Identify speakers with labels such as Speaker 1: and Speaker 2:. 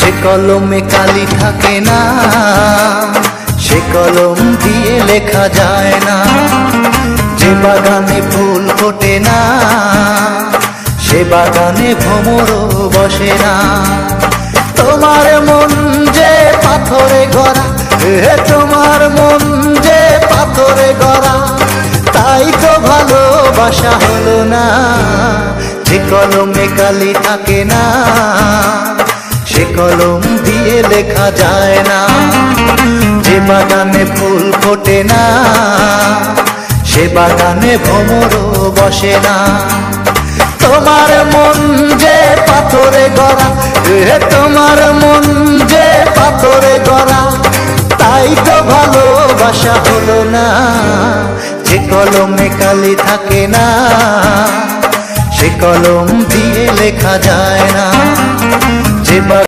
Speaker 1: যে কলমে কালি থাকে না, সে কলম দিয়ে লেখা যায় না। যে বাগানে ফুল ফোটে না, সে বাগানে ভ্রমরও বসে না। তোমার মন যে পাথরে গড়া, তোমার মন যে পাথরে গড়া, তাই তো ভালোবাসা হলো না। যে কলমে কালি থাকে না, সে কলম দিয়ে লেখা যায় না। যে বাগানে ফুল ফোটে না, সে বাগানে ভ্রমরও বসে না। তোমার মন যে পাথরে গড়া, তোমার মন যে পাথরে গড়া, তাই তো ভালোবাসা হলো না। যে কলমে কালি থাকে না, সে কলম দিয়ে লেখা যায় না। যে